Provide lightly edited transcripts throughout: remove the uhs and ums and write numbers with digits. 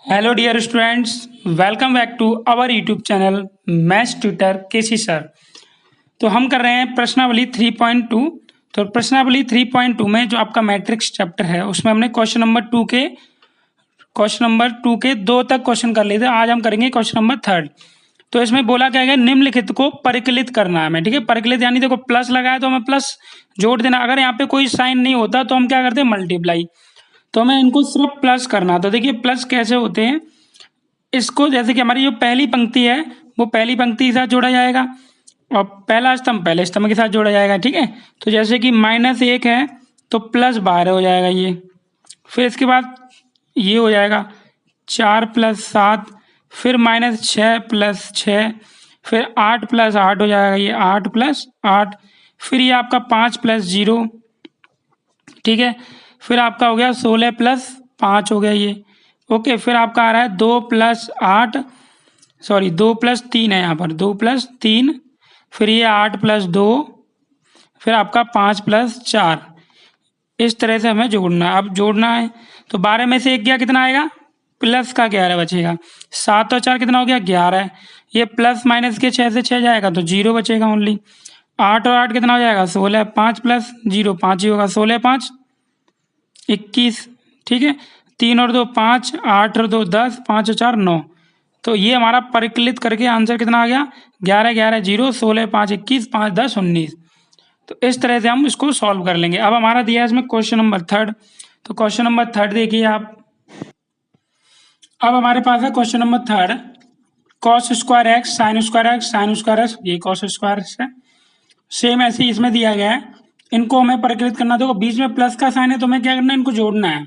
Hello dear students, welcome back to our YouTube channel maths tutor KC sir. तो हम कर रहे हैं प्रश्नावली 3.2। तो प्रश्नावली 3.2 में जो आपका मैट्रिक्स चैप्टर है उसमें हमने क्वेश्चन नंबर टू के 2 तक क्वेश्चन कर लिए थे। आज हम करेंगे क्वेश्चन नंबर 3। तो इसमें बोला क्या है, निम्नलिखित को परिकलित करना है हमें। ठीक है, परिकलित यानी देखो प्लस लगाया तो हमें प्लस जोड़ देना। अगर यहाँ पे कोई साइन नहीं होता तो हम क्या करते हैं, मल्टीप्लाई। तो हमें इनको सिर्फ प्लस करना। तो देखिए प्लस कैसे होते हैं, इसको जैसे कि हमारी जो पहली पंक्ति है वो पहली पंक्ति के साथ जोड़ा जाएगा और पहला स्तंभ पहले स्तंभ के साथ जोड़ा जाएगा। ठीक है, तो जैसे कि -1 है तो +12 हो जाएगा ये। फिर इसके बाद ये हो जाएगा 4 + 7, फिर -6 + 6, फिर 8 + 8 हो जाएगा ये 8 + 8, फिर ये आपका 5 + 0। ठीक है, फिर आपका हो गया 16 + 5 हो गया ये। ओके, फिर आपका आ रहा है 2 + 8, सॉरी 2 + 3 है यहाँ पर, 2 + 3, फिर ये 8 + 2, फिर आपका 5 + 4। इस तरह से हमें जोड़ना है। अब जोड़ना है तो 12 में से 1 गया, कितना आएगा, प्लस का 11 बचेगा। 7 और 4 कितना हो गया, 11। ये प्लस माइनस के 6 से 6 जाएगा तो 0 बचेगा ओनली। 8 और 8 कितना हो जाएगा, 16। 5 + 0 5 ही होगा, 16 5 21। ठीक है, 3 और 2 5, 8 और 2 10, 5 और 4 9। तो ये हमारा परिकलित करके आंसर कितना आ गया, 11 11 0, 16 5 21, 5 10 19। तो इस तरह से हम इसको सॉल्व कर लेंगे। अब हमारा दिया है इसमें क्वेश्चन नंबर 3। तो क्वेश्चन नंबर 3 देखिए आप। अब हमारे पास है question number 3, cos square x sine square x sine square x, ये cos स्क्वायर है। सेम ऐसे ही इसमें दिया गया है, इनको हमें परिकलित करना। देखो बीच में प्लस का साइन है तो हमें क्या करना है, इनको जोड़ना है।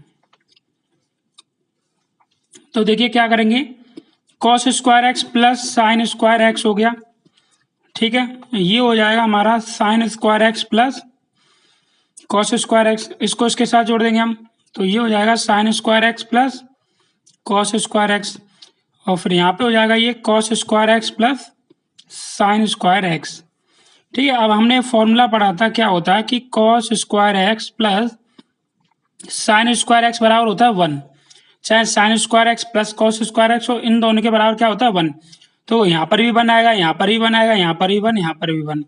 तो देखिए क्या करेंगे, cos square x plus sine square x हो गया। ठीक है, ये हो जाएगा हमारा sine square x plus cos square x, इसको इसके साथ जोड़ देंगे हम। तो ये हो जाएगा sine square x plus cos square x, और फिर यहाँ पे हो जाएगा ये cos square x plus sine square x. ठीक है, अब हमने फॉर्मूला पढ़ा था, क्या होता है कि cos square x plus sine square x बराबर होता है 1। चाहे sine square x plus cos square x हो, इन दोनों के बराबर क्या होता है, 1। तो यहाँ पर भी 1 आएगा, यहाँ पर भी 1 आएगा, यहाँ पर भी 1, यहाँ पर भी 1।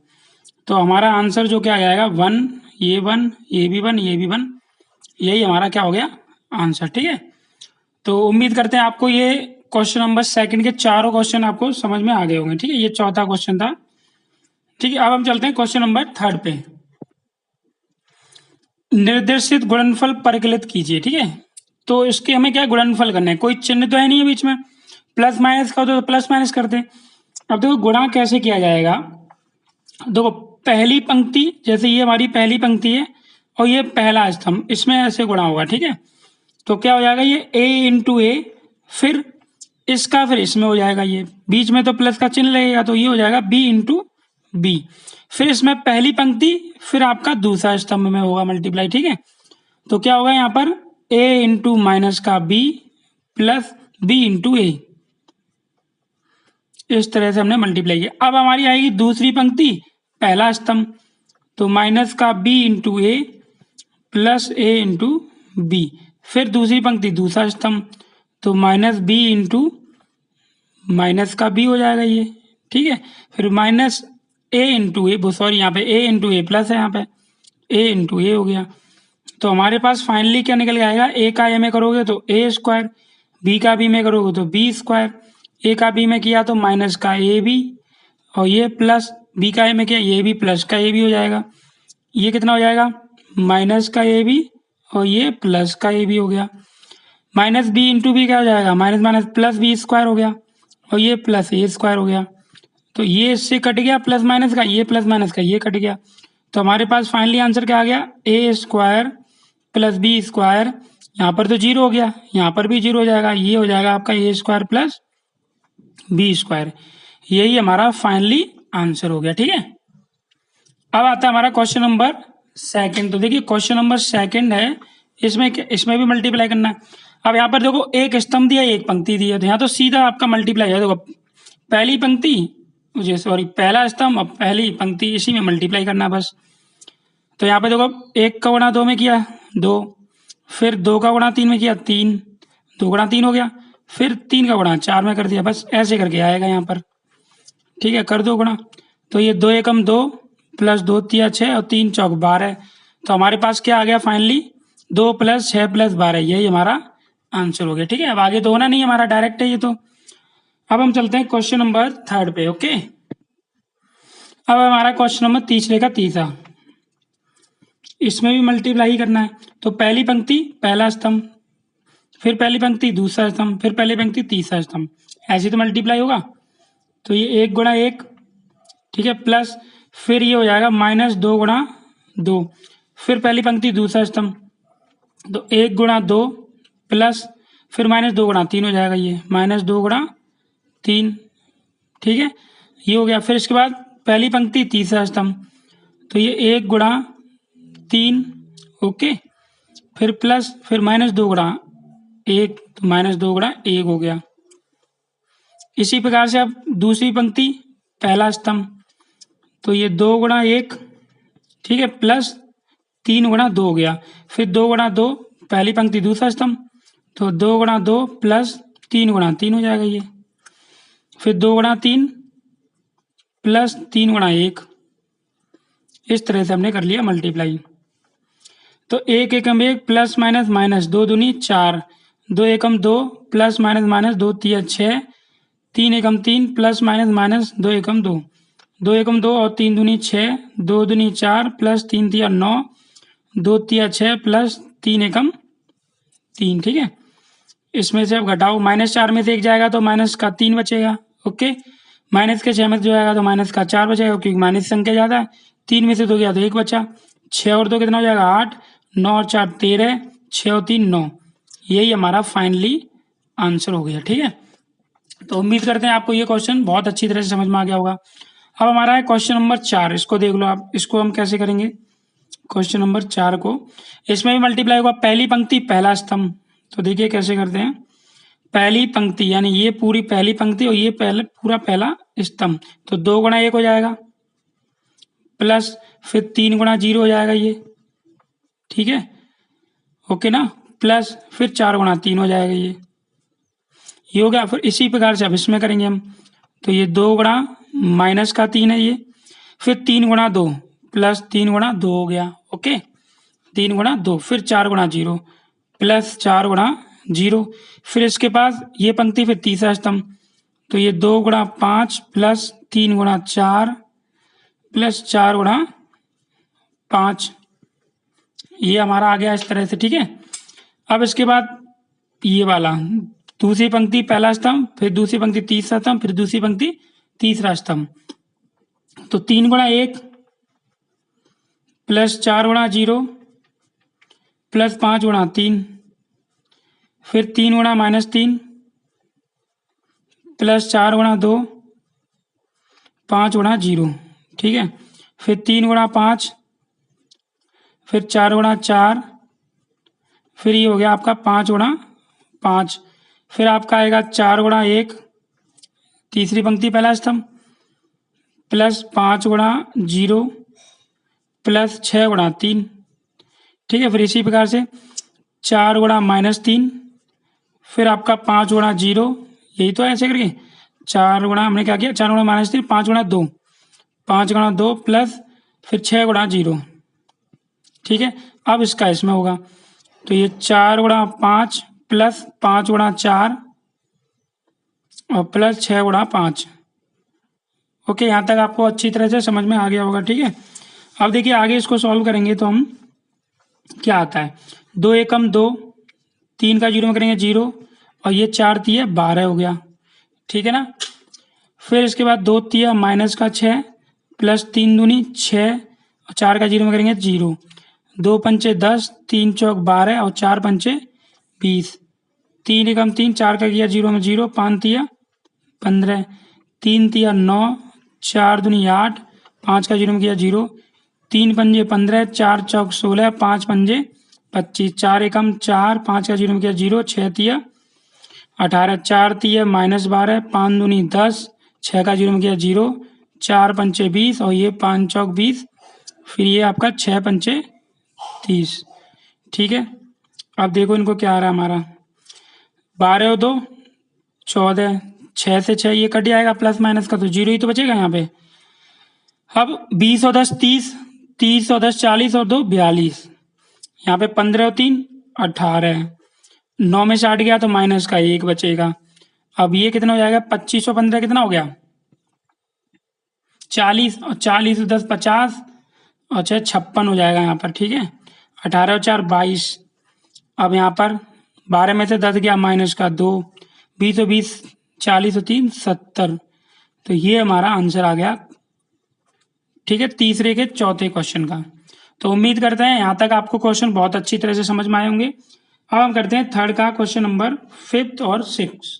तो हमारा आंसर जो क्या आ जाएगा, 1, ये 1, ये भी 1, ये भी 1। यही हमारा क्या हो गया, आंसर। ठीक है, तो उम्मीद करते हैं आपको ये क्वेश्चन नंबर 2 के चारों क्वेश्चन आपको समझ में आ गए होंगे। ठीक है, ये चौथा क्वेश्चन था। ठीक है, अब हम चलते हैं क्वेश्चन नंबर 3 पे। निर्देशित गुणनफल परिकलित कीजिए। ठीक है, तो इसके हमें क्या गुणनफल करना है, कोई चिन्ह तो है नहीं है बीच में, प्लस माइनस का होता तो प्लस माइनस करते। अब देखो गुणा कैसे किया जाएगा। देखो पहली पंक्ति, जैसे ये हमारी पहली पंक्ति है और ये पहला स्तंभ, इसमें ऐसे गुणा होगा। ठीक है, तो क्या हो जाएगा, ये a × a, फिर इसका फिर इसमें हो जाएगा, ये बीच में तो प्लस का चिन्ह लगेगा तो ये हो जाएगा b × b। फिर इसमें पहली पंक्ति, फिर आपका दूसरा स्तंभ में होगा मल्टीप्लाई। ठीक है, तो क्या होगा यहाँ पर a × माइनस का b प्लस b × a। इस तरह से हमने मल्टीप्लाई किया। अब हमारी आएगी दूसरी पंक्ति, पहला स्तंभ, तो माइनस का b × a plus a × b। फिर दूसरी पंक्ति दूसरा स्तंभ, तो माइनस b × माइनस का b हो जाएगा ये। ठीक है, फिर माइनस a × a, सॉरी यहाँ पे a × a प्लस है, यहाँ पे a × a हो गया। तो हमारे पास फाइनली क्या निकल के आएगा, a का a में करोगे तो a स्क्वायर, b का b में करोगे तो b स्क्वायर, a का b में किया तो माइनस का a b, और ये प्लस b का a में किया ये भी प्लस का a भी हो जाएगा। ये कितना हो जाएगा, माइनस का a b और ये प्लस का a भी हो गया। माइनस b × b क्या हो जाएगा, minus minus plus b square हो गया, और ये प्लस a स्क्वायर हो गया। तो ये इससे कट गया प्लस माइनस का, ये प्लस माइनस का ये कट गया। तो हमारे पास फाइनली आंसर क्या आ गया, a square plus b square. यहाँ पर तो 0 हो गया, यहाँ पर भी 0 हो जाएगा, ये हो जाएगा आपका a square plus b square. यही हमारा फाइनली आंसर हो गया। ठीक है, अब आता है हमारा क्वेश्चन नंबर 2। तो देखिए क्वेश्चन नंबर 2 है, इसमें भी मल्टीप्लाई करना है। अब यहाँ पर देखो एक स्तंभ दिया, एक पंक्ति दी है, तो यहाँ तो सीधा आपका मल्टीप्लाई है। देखो पहली पंक्ति, मुझे सॉरी पहला स्तंभ और पहली पंक्ति, इसी में मल्टीप्लाई करना है बस। तो यहाँ पे देखो 1 का गुणा 2 में किया 2, फिर 2 का गुणा 3 में किया 3, 2 गुणा 3 हो गया, फिर 3 का गुणा 4 में कर दिया, बस ऐसे करके आएगा यहाँ पर। ठीक है, कर दो गुणा, तो ये 2 एकम 2 प्लस 2 तिया 6 और 3 चौक 12। तो हमारे पास क्या आ गया फाइनली, 2 + 6 + 12, यही हमारा आंसर हो गया। ठीक है, अब आगे तो होना नहीं, हमारा डायरेक्ट है ये तो। अब हम चलते हैं क्वेश्चन नंबर 3 पे। ओके, अब हमारा क्वेश्चन नंबर तीसरे का तीसरा, इसमें भी मल्टीप्लाई ही करना है। तो पहली पंक्ति पहला स्तंभ, फिर पहली पंक्ति दूसरा स्तंभ, फिर पहली पंक्ति तीसरा स्तंभ, ऐसे तो मल्टीप्लाई होगा। तो ये 1 गुणा 1, ठीक है, प्लस फिर ये हो जाएगा -2 गुणा 2, फिर पहली पंक्ति दूसरा स्तंभ, तो 1 गुणा 2 प्लस फिर -2 गुणा 3 हो जाएगा, ये -2 गुणा 3। ठीक है, ये हो गया। फिर इसके बाद पहली पंक्ति तीसरा स्तंभ, तो ये 1 गुणा 3, ओके, फिर प्लस फिर -2 गुणा 1, तो -2 गुणा 1 हो गया। इसी प्रकार से अब दूसरी पंक्ति पहला स्तंभ, तो ये 2 गुणा 1, ठीक है, प्लस 3 गुणा 2 हो गया। फिर 2 गुणा 2 पहली पंक्ति दूसरा स्तंभ, तो 2 गुणा 2 प्लस 3 गुणा 3 हो जाएगा ये। फिर 2 गुणा 3 प्लस 3 गुणा 1, इस तरह से हमने कर लिया मल्टीप्लाई। तो 1 एकम 1 प्लस माइनस माइनस 2 दूनी 4, 2 एकम 2 प्लस माइनस माइनस 2 तिया 6, 3 एकम 3 प्लस माइनस माइनस 2 एकम 2, 2 एकम 2 और 3 दूनी 6, 2 दूनी 4 प्लस 3 तिया 9, 2 तिया 6 प्लस 3 एकम 3। ठीक है, इसमें से अब घटाओ, -4 में से 1 जाएगा तो माइनस का 3 बचेगा। ओके, माइनस के 6 में से जो आएगा तो माइनस का 4 बचेगा, क्योंकि माइनस संख्या ज़्यादा है। 3 में से 2 गया तो 1 बचा, 6 और 2 कितना हो जाएगा 8, 9 और 4 13, 6 और 3 9, यही हमारा फाइनली आंसर हो गया। ठीक है, तो उम्मीद करते हैं आपको ये क्वेश्चन बहुत अच्छी तरह से समझ में आ गया होगा। अब हमारा है क्वेश्चन नंबर 4, इसको देख लो आप। इसको हम कैसे करेंगे, क्वेश्चन नंबर 4 को, इसमें भी मल्टीप्लाई होगा, पहली पंक्ति पहला स्तंभ। तो देखिए कैसे करते हैं, पहली पंक्ति यानी ये पूरी पहली पंक्ति और ये पहले पूरा पहला स्तंभ, तो 2 गुणा 1 हो जाएगा, प्लस फिर 3 गुणा 0 हो जाएगा ये। ठीक है, ओके ना, प्लस फिर 4 गुणा 3 हो जाएगा ये हो गया। फिर इसी प्रकार से अब इसमें करेंगे हम, तो ये 2 गुणा माइनस का 3 है ये, फिर 3 गुणा 2 प्लस 3 गुणा 2 हो गया। ओके, 3 गुणा 2, फिर 4 गुणा 0 प्लस 4 गुणा 0, फिर इसके पास ये पंक्ति फिर तीसरा स्तंभ, तो ये 2 गुणा 5 प्लस 3 गुणा 4 प्लस 4 गुणा 5, ये हमारा आ गया इस तरह से। ठीक है, अब इसके बाद ये वाला दूसरी पंक्ति पहला स्तंभ, फिर दूसरी पंक्ति तीसरा स्तंभ, फिर दूसरी पंक्ति तीसरा स्तंभ, तो 3 गुणा 1 प्लस 4 गुणा 0 प्लस 5 गुणा 3, फिर 3 गुणा -3 प्लस 4 गुणा 2, 5 गुणा 0। ठीक है, फिर 3 गुणा 5, फिर 4 गुणा 4, फिर ये हो गया आपका 5 गुणा 5, फिर आपका आएगा 4 गुणा 1 तीसरी पंक्ति पहला स्तंभ, प्लस 5 गुणा 0 प्लस 6 गुणा 3। ठीक है, फिर इसी प्रकार से 4 गुणा -3, फिर आपका 5 गुणा 0, यही तो ऐसे करके 4 गुणा हमने क्या किया, 4 गुणा -3, 5 गुणा 2, 5 गुणा 2 प्लस फिर 6 गुणा 0। ठीक है, अब इसका इसमें होगा, तो ये 4 गुणा 5 प्लस 5 गुणा 4 और प्लस 6 गुणा 5। ओके, यहाँ तक आपको अच्छी तरह से समझ में आ गया होगा। ठीक है, अब देखिए आगे इसको सॉल्व करेंगे तो हम क्या आता है, 2 एकम 2, 3 का 0 में करेंगे 0, और ये 4 तिया 12 हो गया। ठीक है ना, फिर इसके बाद 2 तिया माइनस का 6 प्लस 3 दूनी 6 और 4 का 0 में करेंगे 0, 2 पंचे 10, 3 चौक 12 और 4 पंचे 20, 3 एकम 3, 4 का किया 0 में 0, 5 तिया 15, 3 तिया 9, 4 दूनी 8, 5 का 0 में किया 0, 3 पंजे 15, 4 चौक 16, 5 पंजे 25, 4 एकम 4, 5 का 0 में किया 0, 6 तिया 18, 4 तिया -12, 5 दूनी 10, 6 का 0 में किया 0, 4 पंचे 20 और ये 5 चौक 20, फिर ये आपका 6 पंचे 30। ठीक है, अब देखो इनको क्या आ रहा है हमारा, 12 और 2 14, 6 से 6 ये कट जाएगा प्लस माइनस का, तो 0 ही तो बचेगा यहाँ पे। अब 20 और 10 30, 30 और 10 40 और 2 42, यहाँ पे 15 और 3 18, 9 में से 8 गया तो माइनस का 1 बचेगा। अब ये कितना हो जाएगा, 25 और 15 कितना हो गया 40, और 40 और 10 50 और 6 56 हो जाएगा यहाँ पर, ठीक है। 18 और 4 22, अब यहाँ पर 12 में से 10 गया माइनस का 2, 20 और 20 40 और 3 70, तो ये हमारा आंसर आ गया, ठीक है, तीसरे के चौथे क्वेश्चन का। तो उम्मीद करते हैं यहाँ तक आपको क्वेश्चन बहुत अच्छी तरह से समझ में आए होंगे। अब हम करते हैं थर्ड का क्वेश्चन नंबर 5th और 6th।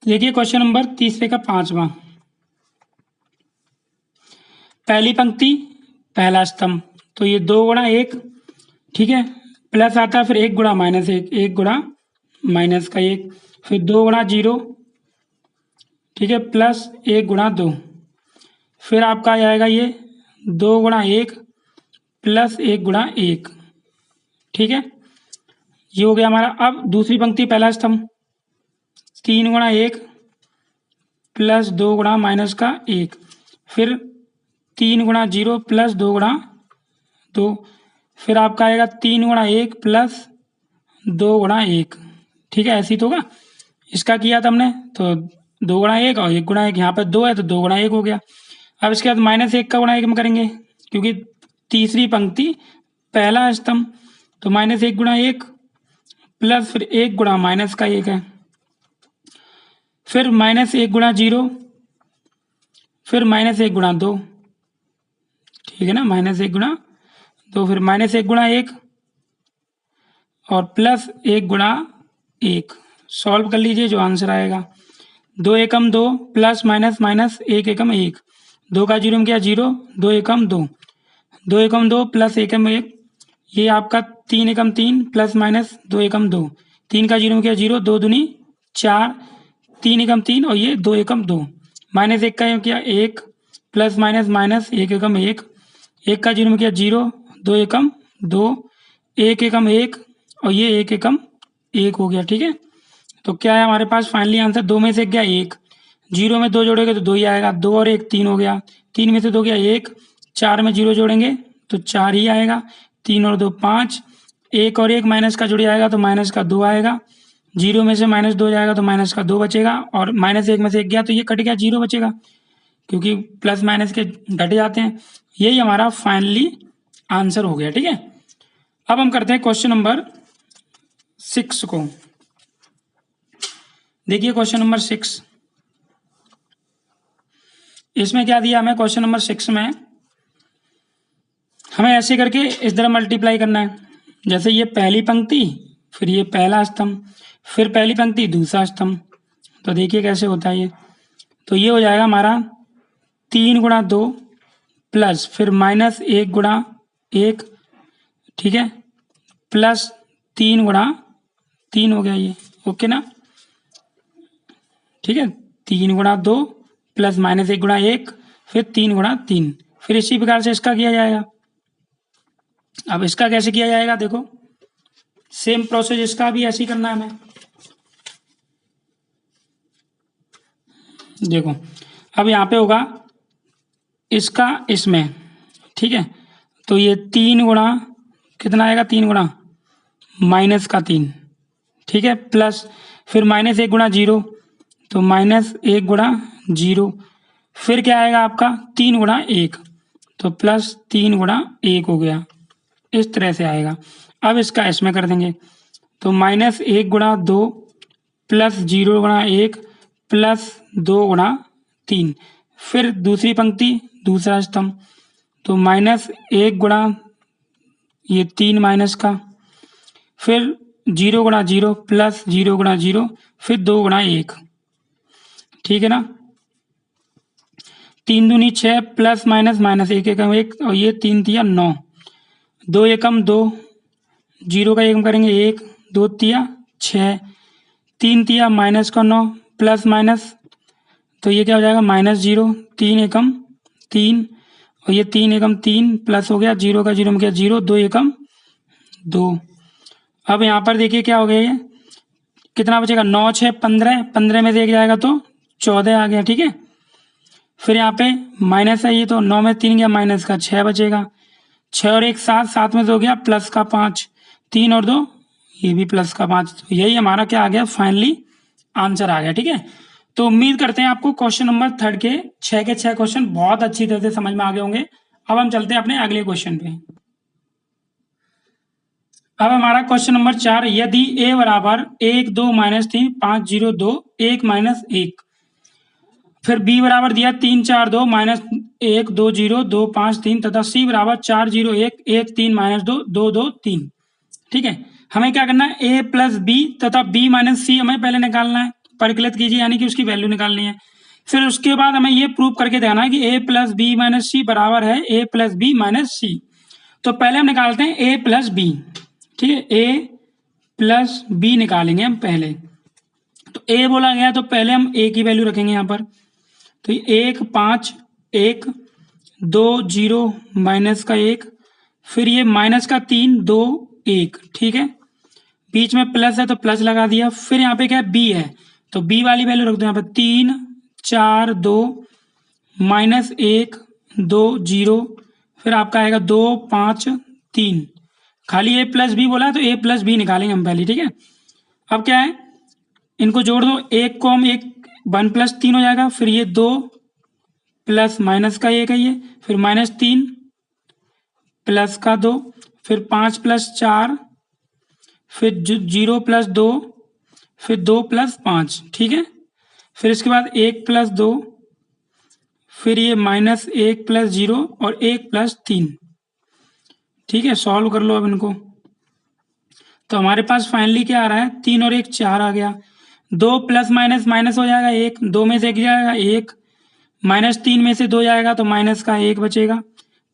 देखिए क्वेश्चन नंबर तीसरे का 5वां, पहली पंक्ति पहला स्तंभ, तो ये 2 गुणा 1, ठीक है, प्लस आता है, फिर 1 गुणा माइनस 1, 1 गुणा माइनस का 1, फिर 2 गुणा 0, ठीक है, प्लस 1 गुणा 2, फिर आपका आ जाएगा ये 2 गुणा 1 प्लस 1 गुणा 1, ठीक है, ये हो गया हमारा। अब दूसरी पंक्ति पहला स्तंभ, 3 गुणा 1 प्लस 2 गुणा माइनस का 1, फिर 3 गुणा 0 प्लस 2 गुणा 2, फिर आपका आएगा 3 गुणा 1 प्लस 2 गुणा 1, ठीक है, ऐसे ही तो होगा। इसका किया था हमने तो 2 गुणा 1 और 1 गुणा 1, यहाँ पर 2 है तो 2 गुणा 1 हो गया। अब इसके बाद माइनस 1 का गुणा 1 में करेंगे, क्योंकि तीसरी पंक्ति पहला स्तंभ, तो माइनस 1 गुणा 1 प्लस फिर 1 गुणा माइनस का 1 है, फिर माइनस 1 गुणा 0, फिर माइनस 1 गुणा 2, ठीक है ना, माइनस 1 गुणा 2, फिर माइनस 1 गुणा 1 और प्लस 1 गुणा 1, सॉल्व कर लीजिए जो आंसर आएगा। 2 एकम 2 प्लस माइनस माइनस 1 एकम 1, 2 का 0 में क्या 0, 2 एकम 2, 2 एकम 2 प्लस 1 एकम 1, ये आपका 3 एकम 3 प्लस माइनस 2 एकम 2, 3 का 0 में क्या 0, 2 दूनी 4, 3 एकम 3 और ये 2 एकम 2, माइनस 1 का क्या 1 प्लस माइनस माइनस 1 एकम 1, 1 का 0 में क्या 0, 2 एकम 2, 1 एकम 1 और ये 1 एकम 1 हो गया, ठीक है। तो क्या है हमारे पास फाइनली आंसर, 2 में से गया 1, 0 में 2 जोड़ेंगे तो 2 ही आएगा, 2 और 1 3 हो गया, 3 में से 2 गया 1, 4 में 0 जोड़ेंगे तो 4 ही आएगा, 3 और 2 5, 1 और 1 माइनस का जुड़ जाएगा तो माइनस का 2 आएगा, 0 में से माइनस 2 जाएगा तो माइनस का 2 बचेगा, और माइनस 1 में से 1 गया तो ये कट गया 0 बचेगा, क्योंकि प्लस माइनस के घट जाते हैं। यही हमारा फाइनली आंसर हो गया, ठीक है। अब हम करते हैं क्वेश्चन नंबर 6 को। देखिए क्वेश्चन नंबर 6, इसमें क्या दिया हमें, क्वेश्चन नंबर 6 में हमें ऐसे करके इस तरह मल्टीप्लाई करना है, जैसे ये पहली पंक्ति, फिर ये पहला स्तंभ, फिर पहली पंक्ति दूसरा स्तंभ। तो देखिए कैसे होता है ये, तो ये हो जाएगा हमारा 3 गुणा 2 प्लस फिर माइनस 1 गुणा 1, ठीक है, प्लस 3 गुणा 3 हो गया ये, ओके ना, ठीक है, 3 गुणा 2 प्लस माइनस 1 गुणा 1, फिर 3 गुणा 3, फिर इसी प्रकार से इसका किया जाएगा। अब इसका कैसे किया जाएगा, देखो सेम प्रोसेस, इसका भी ऐसे ही करना है हमें। देखो अब यहाँ पे होगा इसका इसमें, ठीक है, तो ये 3 गुणा कितना आएगा, 3 गुणा माइनस का 3, ठीक है, प्लस फिर माइनस 1 गुणा 0, तो माइनस 1 गुणा 0, फिर क्या आएगा आपका 3 गुणा 1, तो प्लस 3 गुणा 1 हो गया, इस तरह से आएगा। अब इसका इसमें कर देंगे, तो माइनस 1 गुणा 2 प्लस 0 गुणा 1 प्लस 2 गुणा 3, फिर दूसरी पंक्ति दूसरा स्तंभ, तो माइनस 1 गुणा ये 3 माइनस का, फिर 0 गुणा 0 प्लस 0 गुणा 0, फिर 2 गुणा 1, ठीक है ना, 3 दूनी 6 प्लस माइनस माइनस 1 एकम 1 और ये 3 तिया 9, 2 एकम 2, 0 का एकम करेंगे 1, 2 तिया 6, 3 तिया माइनस का 9 प्लस माइनस, तो ये क्या हो जाएगा माइनस 0, 3 एकम 3 और ये 3 एकम 3 प्लस हो गया 0 का 0 में क्या 0, 2 एकम 2। अब यहाँ पर देखिए क्या हो गया, ये कितना बचेगा, 9 6 15, 15 में से 1 जाएगा तो 14 आ गया, ठीक है। फिर यहाँ पे माइनस है ये, तो 9 में 3 गया माइनस का 6 बचेगा, 6 और 1 7, 7 में से हो गया प्लस का 5, 3 और 2 ये भी प्लस का 5। तो यही हमारा क्या आ गया, फाइनली आंसर आ गया, ठीक है। तो उम्मीद करते हैं आपको क्वेश्चन नंबर 3 के 6 क्वेश्चन बहुत अच्छी तरह से समझ में आ गए होंगे। अब हम चलते हैं अपने अगले क्वेश्चन पे। अब हमारा क्वेश्चन नंबर 4, यदि a बराबर 1 2 -3 5 0 2 1 -1, फिर b बराबर दिया 3 4 2 -1 2 0 2 5 3 तथा c बराबर 4 0 1 1 3 -2 2 2 3, ठीक है। हमें क्या करना है, a प्लस बी तथा b माइनस सी हमें पहले निकालना है, परिकलित कीजिए यानी कि उसकी वैल्यू निकालनी है। फिर उसके बाद हमें ये प्रूव करके देना है कि a प्लस बी माइनस सी बराबर है a प्लस बी माइनस सी। तो पहले हम निकालते हैं a प्लस बी, ठीक है, a प्लस बी निकालेंगे हम पहले। तो a बोला गया तो पहले हम a की वैल्यू रखेंगे यहाँ पर, तो 1 5 1 2 0 माइनस का 1, फिर ये माइनस का 3 2 1, ठीक है। बीच में प्लस है तो प्लस लगा दिया। फिर यहाँ पे क्या है, b है, तो b वाली वैल्यू रख दो यहाँ पे, 3 4 2 -1 2 0, फिर आपका आएगा 2 5 3। खाली a प्लस बी बोला है तो a प्लस बी निकालेंगे हम पहले, ठीक है। अब क्या है, इनको जोड़ दो, 1 को हम 1 प्लस 3 हो जाएगा, फिर ये 2 प्लस माइनस का 1 है ये, फिर -3 प्लस का 2, फिर 5 प्लस 4, फिर 0 प्लस 2, फिर 2 प्लस 5, ठीक है। फिर इसके बाद 1 प्लस 2, फिर ये -1 प्लस 0 और 1 प्लस 3, ठीक है। सॉल्व कर लो अब इनको, तो हमारे पास फाइनली क्या आ रहा है, 3 और 1 4 आ गया। 2 प्लस माइनस माइनस हो जाएगा 1, 2 में से 1 जाएगा 1, -3 में से 2 जाएगा तो माइनस का 1 बचेगा,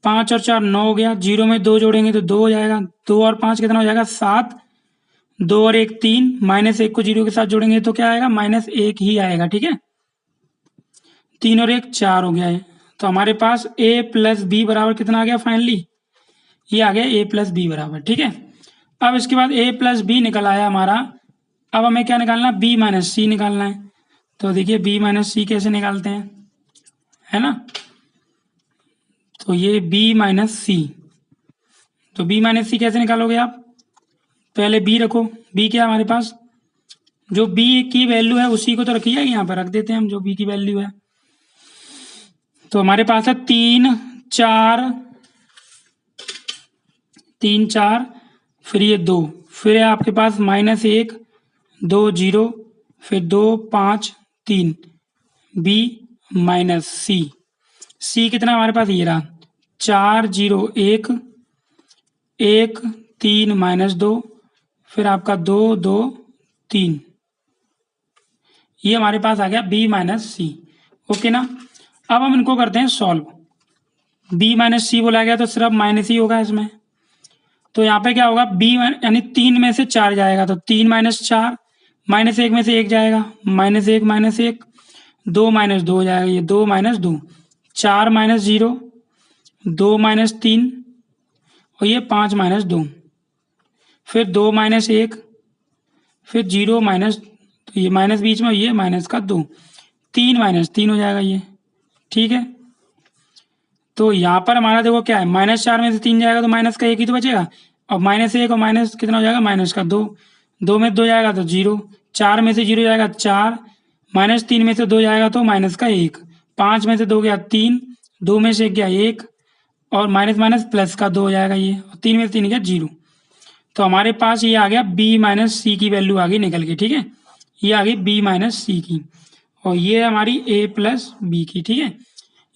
5 और 4 9 हो गया, 0 में 2 जोड़ेंगे तो 2 हो जाएगा, 2 और 5 कितना हो जाएगा 7, 2 और 1 3, -1 को 0 के साथ जोड़ेंगे तो क्या आएगा, -1 ही आएगा, ठीक है। 3 और 1 4 हो गया है, तो हमारे पास a प्लस बी बराबर कितना आ गया, फाइनली ये आ गया a प्लस बी बराबर, ठीक है। अब इसके बाद a प्लस बी निकल आया हमारा। अब हमें क्या निकालना, b माइनस सी निकालना है। तो देखिए b माइनस सी कैसे निकालते हैं, है ना। तो ये b माइनस सी, तो b माइनस सी कैसे निकालोगे आप, पहले b रखो, b क्या है हमारे पास, जो b की वैल्यू है उसी को तो रखिए, यहाँ पर रख देते हैं हम जो b की वैल्यू है। तो हमारे पास है 3 4, फिर ये 2, फिर है आपके पास -1 2 0, फिर 2 5 3, b माइनस सी, सी कितना हमारे पास ये रहा, 4 0 1 1 3 -2, फिर आपका 2 2 3, ये हमारे पास आ गया b माइनस सी, ओके ना। अब हम इनको करते हैं सॉल्व, b माइनस सी बोला गया तो सिर्फ माइनस ही होगा इसमें। तो यहाँ पे क्या होगा, b यानी 3 में से 4 जाएगा तो 3 -4, -1 में से 1 जाएगा, -1 2 -2 हो जाएगा, ये 2 -2, 4 -0 2 -3 और ये 5 -2, फिर 2 -1, फिर 0 तो ये माइनस बीच में, ये माइनस का 2, 3 -3 हो जाएगा ये, ठीक है। तो यहाँ पर हमारा देखो क्या है, -4 में से 3 जाएगा तो माइनस का 1 ही तो बचेगा, और -1 और माइनस कितना हो जाएगा, माइनस का 2, 2 में 2 जाएगा तो 0, 4 में से 0 जाएगा 4, -3 में से 2 जाएगा तो माइनस का 1, 5 में से 2 गया 3, 2 में से 1 गया 1, और माइनस माइनस प्लस का 2 हो जाएगा ये, और 3 में से 3 गया 0। तो हमारे पास ये आ गया b माइनस सी की वैल्यू आ गई निकल के, ठीक है। ये आ गई b माइनस सी की, और ये हमारी a प्लस बी की, ठीक है।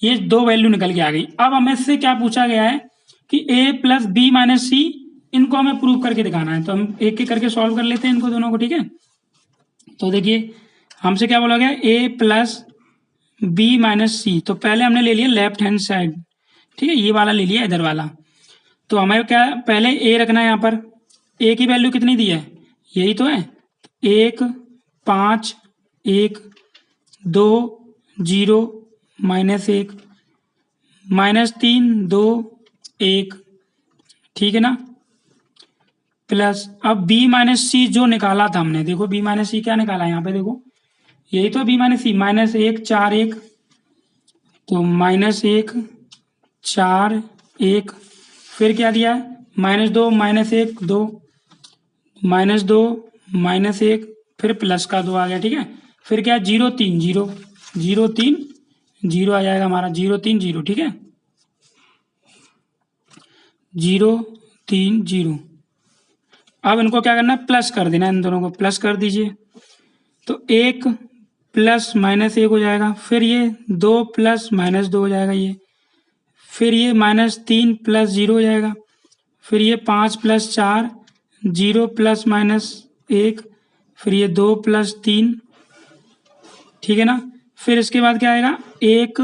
ये 2 वैल्यू निकल के आ गई। अब हमें से क्या पूछा गया है कि a प्लस बी माइनस सी, इनको हमें प्रूव करके दिखाना है। तो हम एक एक करके सॉल्व कर लेते हैं इनको दोनों को, ठीक है। तो देखिए हमसे क्या बोला गया, a प्लस बी माइनस सी, तो पहले हमने ले लिया लेफ्ट हैंड साइड, ठीक है, ये वाला ले लिया इधर वाला। तो हमें क्या पहले a रखना है, यहाँ पर a की वैल्यू कितनी दी है, यही तो है, 1 5 1 2 0 -1 -3 2 1, ठीक है ना। प्लस अब बी माइनस सी जो निकाला था हमने, देखो बी माइनस सी क्या निकाला है यहाँ पे, देखो यही तो बी माइनस सी, -1 4 1, तो -1 4 1, फिर क्या दिया है -2 -1 2, -2 -1, फिर प्लस का 2 आ गया, ठीक है। फिर क्या 0 3 0 0 3 0 आ जाएगा हमारा, 0 3 0, ठीक है, 0 3 0। अब इनको क्या करना है, प्लस कर देना है, इन दोनों को प्लस कर दीजिए। तो 1 प्लस -1 हो जाएगा, फिर ये 2 प्लस -2 हो जाएगा ये, फिर ये -3 प्लस 0 हो जाएगा, फिर ये 5 प्लस 4 0 प्लस -1, फिर ये 2 प्लस 3, ठीक है ना। फिर इसके बाद क्या आएगा 1,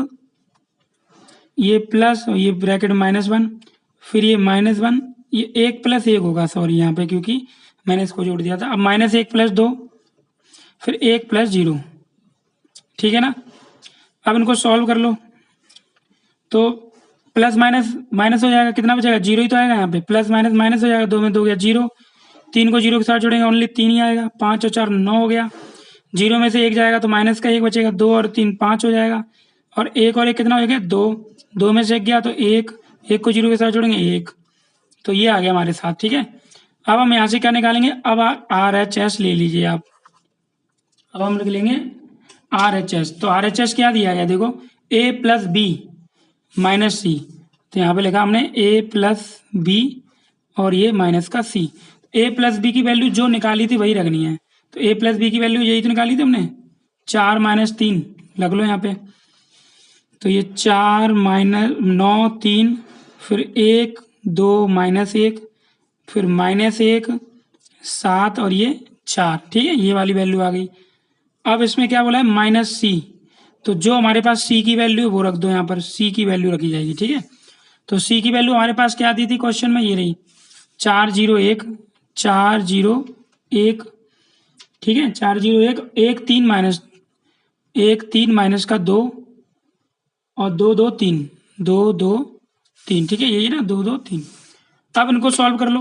ये प्लस और ये ब्रैकेट -1, फिर ये -1, ये 1 प्लस 1 होगा, सॉरी यहाँ पे क्योंकि मैंने इसको जोड़ दिया था। अब -1 प्लस 2, फिर 1 प्लस 0, ठीक है ना। अब इनको सॉल्व कर लो, तो प्लस माइनस माइनस हो जाएगा, कितना बचेगा 0 ही तो आएगा यहाँ पे, प्लस माइनस माइनस हो जाएगा, 2 में 2 गया 0, 3 को 0 के साथ जोड़ेंगे ओनली 3 ही आएगा, 5 और 4 9 हो गया, 0 में से 1 जाएगा तो माइनस का 1 बचेगा, 2 और 3 5 हो जाएगा, और 1 और 1 कितना हो गया 2, 2 में से 1 गया तो 1, 1 को 0 के साथ जोड़ेंगे 1, तो ये आ गया हमारे साथ, ठीक है। अब हम यहाँ से क्या निकालेंगे, अब RHS ले लीजिए आप, अब हम लिख लेंगे RHS। तो RHS क्या दिया गया, देखो A प्लस बी माइनस सी, तो यहाँ पे लिखा हमने A प्लस बी और ये माइनस का C। A प्लस बी की वैल्यू जो निकाली थी वही रखनी है, तो A प्लस बी की वैल्यू यही तो निकाली थी हमने, 4 - 3 लग लो यहाँ पे, तो ये 4 9 3, फिर 1 2 -1, फिर -1 7 और ये 4, ठीक है, ये वाली वैल्यू आ गई। अब इसमें क्या बोला है -C, तो जो हमारे पास C की वैल्यू है वो रख दो यहाँ पर, C की वैल्यू रखी जाएगी, ठीक है। तो C की वैल्यू हमारे पास क्या दी थी क्वेश्चन में, ये रही 4 0 1 4 0 1, ठीक है, 4 0 1 1 3 माइनस 1 3 माइनस का 2 और 2 2 3 2 2 3, ठीक है, यही ना 2 2 3। अब इनको सॉल्व कर लो,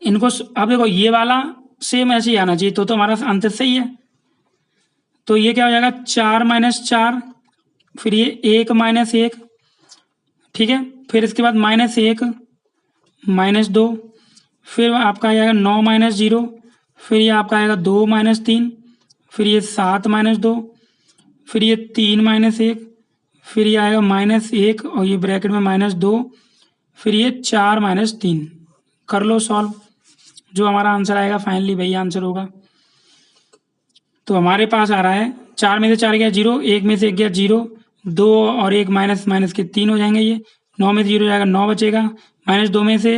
इनको अब देखो ये वाला सेम ऐसे ही आना चाहिए, तो हमारा आंसर सही है। तो ये क्या हो जाएगा 4 - 4, फिर ये 1 - 1, ठीक है, फिर इसके बाद -1 -2, फिर आपका आएगा 9 - 0, फिर ये आपका आएगा 2 - 3, फिर ये 7 - 2, फिर ये 3 - 1, फिर ये आएगा -1 और ये ब्रैकेट में -2, फिर ये 4 - 3। कर लो सॉल्व, जो हमारा आंसर आएगा फाइनली वही आंसर होगा। तो हमारे पास आ रहा है 4 में से 4 गया 0, 1 में से 1 गया 0, 2 और 1 माइनस माइनस के 3 हो जाएंगे, ये 9 में से 0 जाएगा 9 बचेगा, -2 में से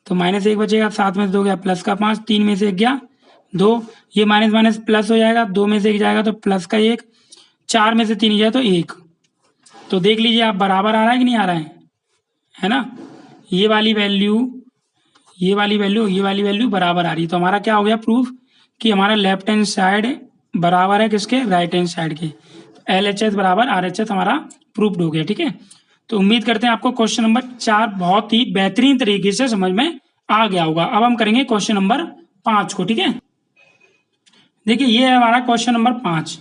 तो -1 बचेगा, 7 में से 2 गया प्लस का 5, 3 में से 1 गया 2, ये माइनस माइनस प्लस हो जाएगा, 2 में से 1 जाएगा तो प्लस का 1, 4 में से 3 जाए तो 1। तो देख लीजिए आप बराबर आ रहा है कि नहीं आ रहा है ना, ये वाली वैल्यू ये वाली वैल्यू ये वाली वैल्यू बराबर आ रही है। तो हमारा क्या हो गया प्रूफ कि हमारा लेफ्ट हैंड साइड बराबर है किसके, राइट हैंड साइड के। LHS बराबर RHS हमारा प्रूफ्ड हो गया, ठीक है। तो उम्मीद करते हैं आपको क्वेश्चन नंबर 4 बहुत ही बेहतरीन तरीके से समझ में आ गया होगा। अब हम करेंगे क्वेश्चन नंबर 5 को, ठीक है। देखिए ये है हमारा क्वेश्चन नंबर 5।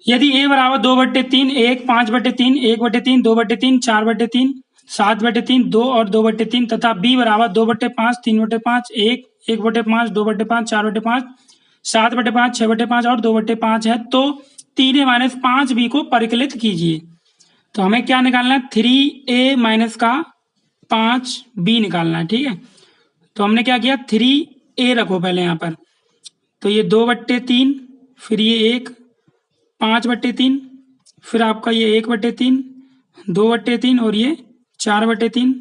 यदि A बराबर 2/3 1 5/3 1/3 2/3 4/3 7/3 2 और 2/3 तथा B बराबर 2/5 3/5 1 1/5 2/5 4/5 7/5 6/5 और 2/5 है, तो 3A - 5B को परिकलित कीजिए। तो हमें क्या निकालना है 3A - का 5B निकालना है, ठीक है। तो हमने क्या किया 3A रखो पहले यहाँ पर, तो ये 2/3, फिर ये 1 5/3, फिर आपका ये 1/3 2/3 और ये 4/3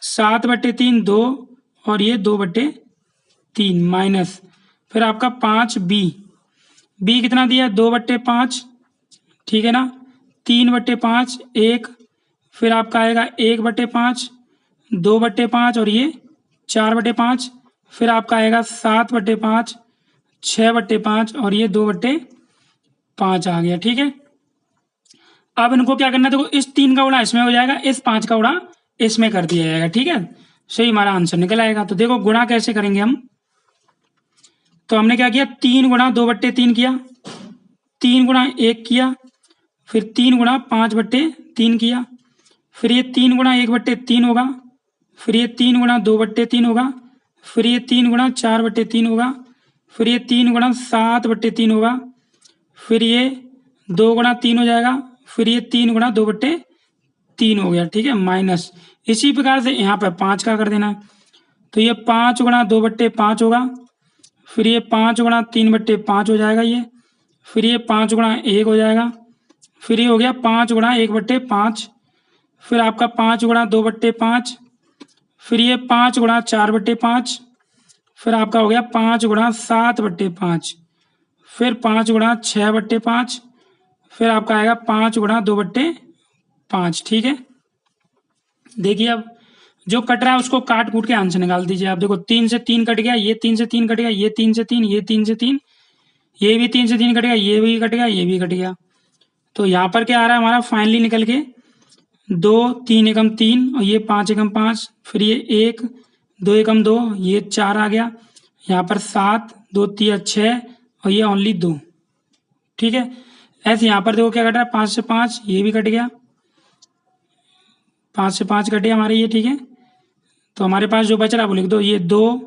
7/3 2 और ये 2/3 माइनस, फिर आपका 5B कितना दिया 2/5, ठीक है ना, 3/5 1, फिर आपका आएगा 1/5 2/5 और ये 4/5, फिर आपका आएगा 7/5 6/5 और ये 2/5 आ गया, ठीक है। अब इनको क्या करना है, देखो इस 3 का उड़ा इसमें हो जाएगा, इस 5 का उड़ा इसमें कर दिया जाएगा, ठीक है। सही हमारा आंसर निकल आएगा। तो देखो गुणा कैसे करेंगे हम, तो हमने क्या किया, 3 गुणा 2/3 किया, 3 गुणा 1 किया, फिर 3 गुणा 5/3 किया, फिर ये 3 गुणा 1/3 होगा, फिर ये 3 गुणा 2/3 होगा, फिर ये 3 गुणा 4/3 होगा, फिर ये 3 गुणा 7/3 होगा, फिर ये 2 गुणा 3 हो जाएगा, फिर ये 3 गुणा 2/3 हो गया। ठीक है, माइनस इसी प्रकार से यहाँ पर 5 का कर देना है। तो ये 5 गुणा 2/5 होगा, फिर ये 5 गुणा 3/5 हो जाएगा ये, फिर ये 5 गुणा 1 हो जाएगा, फिर ये हो गया 5 गुणा 1/5, फिर आपका 5 गुणा 2/5, फिर ये 5 गुणा 4/5, फिर आपका हो गया 5 गुणा 7/5, फिर 5 गुणा 6/5, फिर आपका आएगा 5 गुणा 2/5। ठीक है, देखिए अब जो कट रहा है उसको काट कूट के आंसर निकाल दीजिए। आप देखो 3 से 3 कट गया, ये 3 से 3 कट गया, ये 3 से 3, ये 3 से 3, ये भी 3 से 3 कट गया, ये भी कट गया, ये भी कट गया। तो यहाँ पर क्या आ रहा है हमारा फाइनली निकल के 2, 3 एकम 3 और ये 5 एकम 5, फिर ये 1, 2 एकम 2, ये 4 आ गया, यहाँ पर 7, 2 3 6 और ये ओनली 2। ठीक है, ऐसे यहाँ पर देखो क्या कट रहा है, 5 से 5, ये भी कट गया, 5 से 5 कटे हमारे ये। ठीक है, तो हमारे पास जो बच रहा है वो लिख दो, ये 2,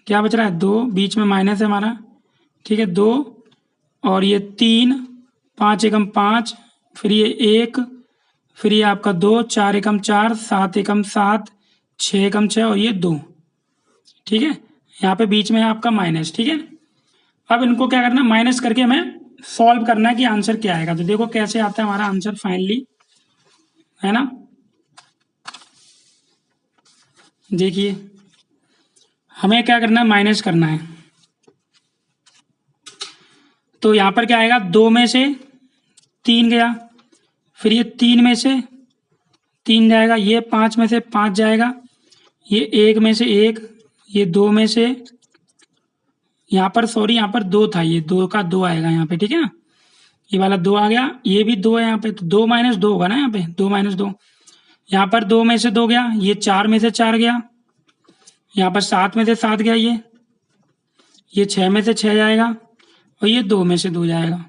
क्या बच रहा है 2, बीच में माइनस है हमारा। ठीक है, 2 और ये 3, 5 एकम 5, फिर ये 1, फिर ये आपका 2, 4 एकम 4, 7 एकम 7, 6 एकम 6 और ये 2। ठीक है, यहाँ पे बीच में है आपका माइनस। ठीक है, अब इनको क्या करना है, माइनस करके हमें सॉल्व करना है कि आंसर क्या आएगा। तो देखो कैसे आता है हमारा आंसर फाइनली, है ना। देखिए हमें क्या करना है, माइनस करना है। तो यहाँ पर क्या आएगा, 2 में से 3 गया, फिर ये 3 में से 3 जाएगा, ये 5 में से 5 जाएगा, ये 1 में से 1, ये 2 में से, यहाँ पर सॉरी यहाँ पर 2 था, ये 2 का 2 आएगा यहाँ पे। ठीक है ना, ये वाला 2 आ गया, ये भी 2 है यहाँ पे, तो 2 - 2 होगा ना यहाँ पे, 2 - 2। यहाँ पर 2 में से 2 गया, ये 4 में से 4 गया, यहाँ पर 7 में से 7 गया, ये 6 में से 6 जाएगा और ये 2 में से 2 जाएगा।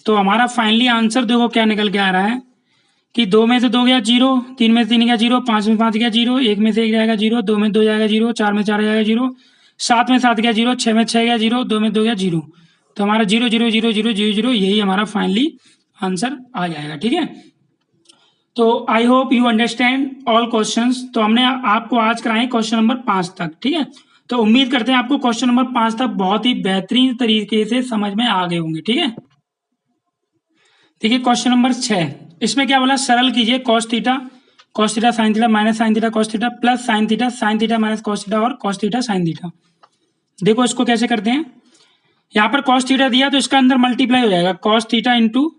तो हमारा फाइनली आंसर देखो क्या निकल के आ रहा है कि 2 में से 2 गया 0, 3 में से 3 गया 0, 5 में 5 गया 0, 1 में से 1 जाएगा 0, 2 में 2 जाएगा 0, 4 में 4 जाएगा 0, 7 में 7 गया 0, 6 में 6 गया 0, 2 में 2 गया 0। तो हमारा 0 0 0 0 0 0 यही हमारा फाइनली आंसर आ जाएगा। ठीक है, तो I hope you understand all questions. तो हमने आपको आज कराए क्वेश्चन नंबर 5 तक। ठीक है, तो उम्मीद करते हैं आपको क्वेश्चन नंबर 5 तक बहुत ही बेहतरीन तरीके से समझ में आ गए होंगे। ठीक है, देखिए क्वेश्चन नंबर 6, इसमें क्या बोला, सरल कीजिए cos theta sine theta minus sine theta cos theta plus sine theta minus cos theta और cos थीटा साइन थीटा। देखो इसको कैसे करते हैं, यहाँ पर cos थीटा दिया तो इसका अंदर मल्टीप्लाई हो जाएगा, cos theta into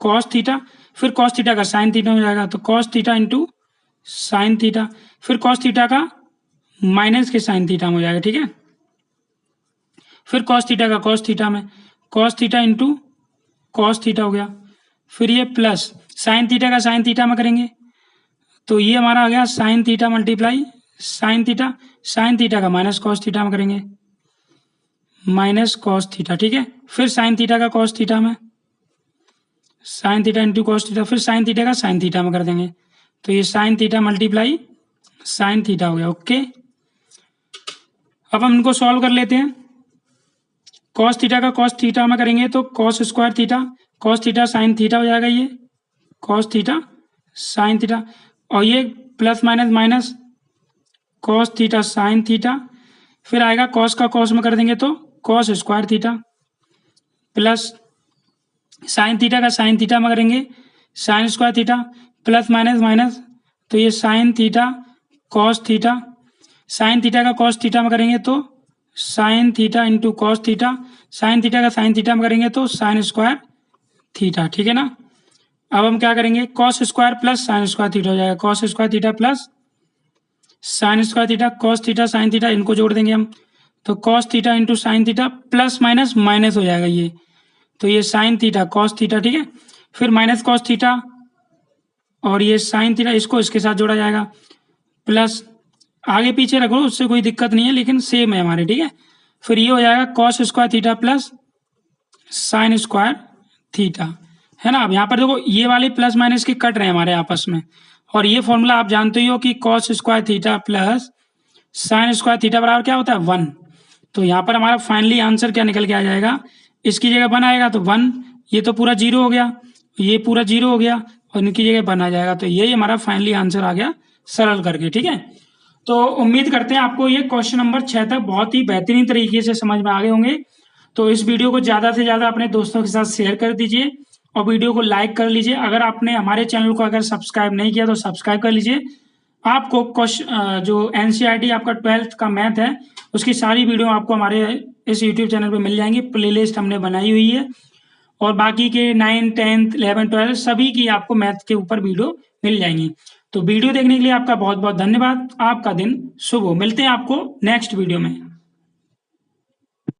cos theta, फिर cos थीटा का साइन थीटा हो जाएगा, तो cos theta into sine theta, फिर cos थीटा का माइनस के साइन थीटा में हो जाएगा। ठीक है, फिर cos थीटा का cos थीटा में, cos theta into cos theta हो गया, फिर ये प्लस साइन थीटा का साइन थीटा में करेंगे तो ये हमारा आ गया sine theta multiply sine theta का माइनस cos थीटा में करेंगे, माइनस cos थीटा। ठीक है, फिर साइन थीटा का cos थीटा में, sine theta into cos theta, फिर साइन थीटा का साइन थीटा में कर देंगे तो ये sine theta multiply sine theta हो गया। ओके, अब हम इनको सॉल्व कर लेते हैं। cos थीटा का cos थीटा में करेंगे तो cos square theta, cos theta sine theta हो जाएगा, ये cos थीटा साइन थीटा, और ये plus minus minus cos theta sine theta, फिर आएगा cos का cos में कर देंगे तो cos square theta, plus sine theta का साइन थीटा में करेंगे sine square theta, plus minus minus तो ये sine theta cos theta, sine theta का cos थीटा में करेंगे तो sine theta into cos theta, sine theta का साइन थीटा में करेंगे तो साइन स्क्वायर थीटा। ठीक है ना, अब हम क्या करेंगे, cos square plus sine square theta हो जाएगा, cos square theta plus sine square theta, cos theta sine theta, इनको जोड़ देंगे हम तो cos theta into sine theta plus minus minus हो जाएगा ये, तो ये साइन थीटा cos थीटा। ठीक है, फिर माइनस cos थीटा और ये साइन थीटा, इसको इसके साथ जोड़ा जाएगा प्लस आगे पीछे रख लो, उससे कोई दिक्कत नहीं है, लेकिन सेम है हमारे, ठीक है। फिर ये हो जाएगा cos square theta plus sine square theta, है ना। अब यहाँ पर देखो ये वाले प्लस माइनस के कट रहे हैं हमारे आपस में, और ये फॉर्मूला आप जानते ही हो कि cos square theta plus sine square theta बराबर क्या होता है 1। तो यहाँ पर हमारा फाइनली आंसर क्या निकल के आ जाएगा, इसकी जगह 1 आएगा तो 1, ये तो पूरा 0 हो गया, ये पूरा 0 हो गया, और इनकी जगह 1 आ जाएगा। तो यही हमारा फाइनली आंसर आ गया सरल करके, ठीक है। तो उम्मीद करते हैं आपको ये क्वेश्चन नंबर 6 तक बहुत ही बेहतरीन तरीके से समझ में आ गए होंगे। तो इस वीडियो को ज़्यादा से ज़्यादा अपने दोस्तों के साथ शेयर कर दीजिए, और वीडियो को लाइक कर लीजिए। अगर आपने हमारे चैनल को अगर सब्सक्राइब नहीं किया तो सब्सक्राइब कर लीजिए। आपको जो NCERT आपका 12th का मैथ है, उसकी सारी वीडियो आपको हमारे इस यूट्यूब चैनल पे मिल जाएंगी। प्लेलिस्ट हमने बनाई हुई है, और बाकी के 9th 10th 11th 12th सभी की आपको मैथ के ऊपर वीडियो मिल जाएंगी। तो वीडियो देखने के लिए आपका बहुत बहुत धन्यवाद। आपका दिन शुभ हो। मिलते हैं आपको नेक्स्ट वीडियो में।